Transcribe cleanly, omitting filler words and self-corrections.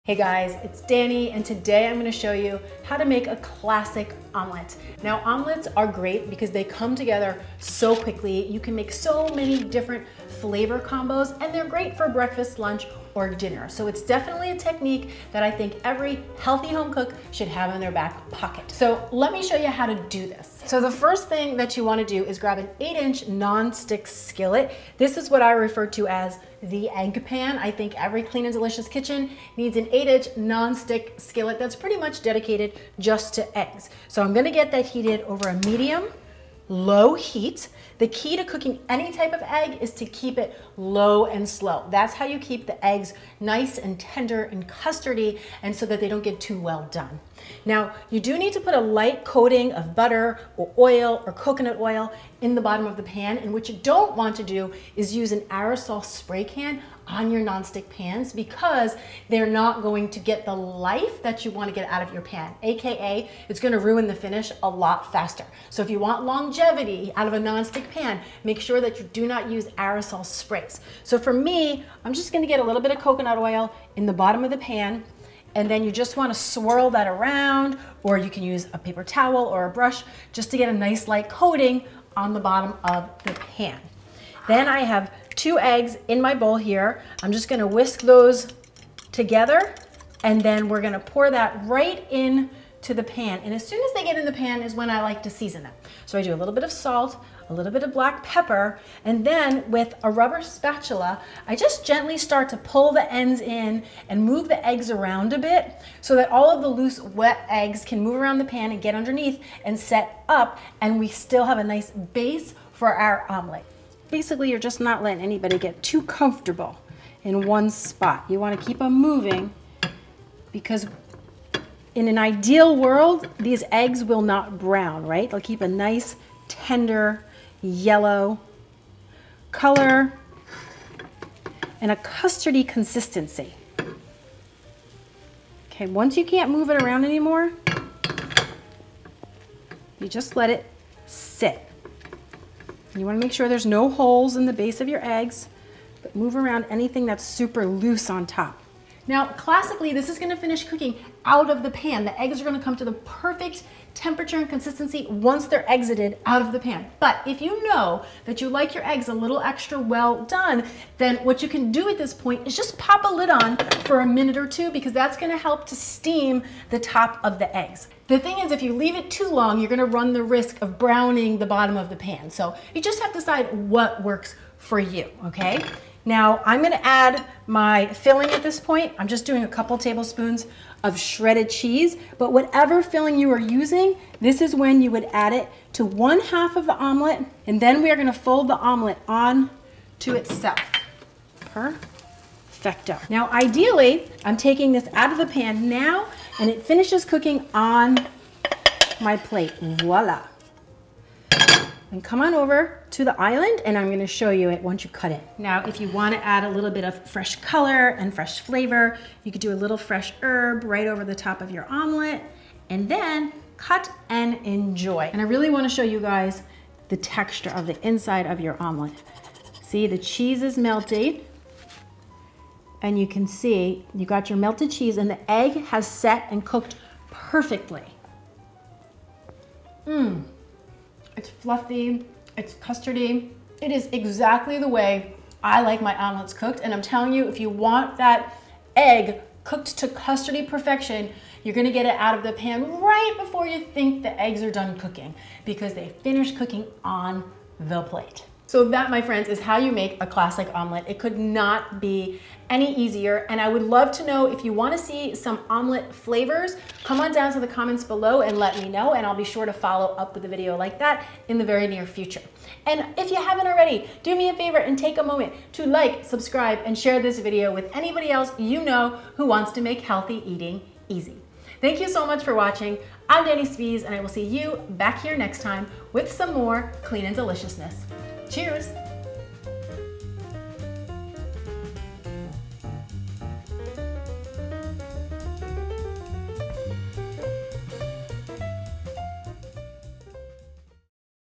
Hey guys, it's Dani, and today I'm going to show you how to make a classic omelet. Now, omelets are great because they come together so quickly. You can make so many different flavor combos, and they're great for breakfast, lunch, or dinner. So it's definitely a technique that I think every healthy home cook should have in their back pocket. So let me show you how to do this. So the first thing that you want to do is grab an 8-inch non-stick skillet. This is what I refer to as the egg pan. I think every clean and delicious kitchen needs an 8-inch non-stick skillet that's pretty much dedicated just to eggs. So I'm gonna get that heated over a medium low heat. The key to cooking any type of egg is to keep it low and slow. That's how you keep the eggs nice and tender and custardy, and so that they don't get too well done. Now, you do need to put a light coating of butter or oil or coconut oil in the bottom of the pan, and what you don't want to do is use an aerosol spray can on your nonstick pans, because they're not going to get the life that you want to get out of your pan, aka it's going to ruin the finish a lot faster. So if you want longevity out of a nonstick pan, make sure that you do not use aerosol sprays. So for me, I'm just going to get a little bit of coconut oil in the bottom of the pan, and then you just want to swirl that around, or you can use a paper towel or a brush just to get a nice light coating on the bottom of the pan. Then I have 2 eggs in my bowl here. I'm just gonna whisk those together, and then we're gonna pour that right in to the pan. And as soon as they get in the pan is when I like to season them. So I do a little bit of salt, a little bit of black pepper, and then with a rubber spatula, I just gently start to pull the ends in and move the eggs around a bit so that all of the loose, wet eggs can move around the pan and get underneath and set up, and we still have a nice base for our omelet. Basically, you're just not letting anybody get too comfortable in one spot. You want to keep them moving, because in an ideal world, these eggs will not brown, right? They'll keep a nice, tender, yellow color and a custardy consistency. Okay, once you can't move it around anymore, you just let it sit. You want to make sure there's no holes in the base of your eggs, but move around anything that's super loose on top. Now, classically, this is going to finish cooking out of the pan. The eggs are going to come to the perfect temperature and consistency once they're exited out of the pan. But if you know that you like your eggs a little extra well done, then what you can do at this point is just pop a lid on for a minute or two, because that's going to help to steam the top of the eggs. The thing is, if you leave it too long, you're going to run the risk of browning the bottom of the pan. So you just have to decide what works for you, okay? Now, I'm going to add my filling at this point. I'm just doing a couple tablespoons of shredded cheese, but whatever filling you are using, this is when you would add it to 1/2 of the omelet, and then we are going to fold the omelet on to itself. Perfecto. Now, ideally, I'm taking this out of the pan now, and it finishes cooking on my plate. Voila. And come on over to the island, and I'm going to show you it once you cut it. Now, if you want to add a little bit of fresh color and fresh flavor, you could do a little fresh herb right over the top of your omelet, and then cut and enjoy. And I really want to show you guys the texture of the inside of your omelet. See, the cheese is melted, and you can see you got your melted cheese, and the egg has set and cooked perfectly. It's fluffy, it's custardy. It is exactly the way I like my omelets cooked. And I'm telling you, if you want that egg cooked to custardy perfection, you're gonna get it out of the pan right before you think the eggs are done cooking, because they finish cooking on the plate. So that, my friends, is how you make a classic omelet. It could not be any easier, and I would love to know if you want to see some omelet flavors. Come on down to the comments below and let me know, and I'll be sure to follow up with a video like that in the very near future. And if you haven't already, do me a favor and take a moment to like, subscribe, and share this video with anybody else you know who wants to make healthy eating easy. Thank you so much for watching. I'm Dani Spies, and I will see you back here next time with some more clean and deliciousness. Cheers!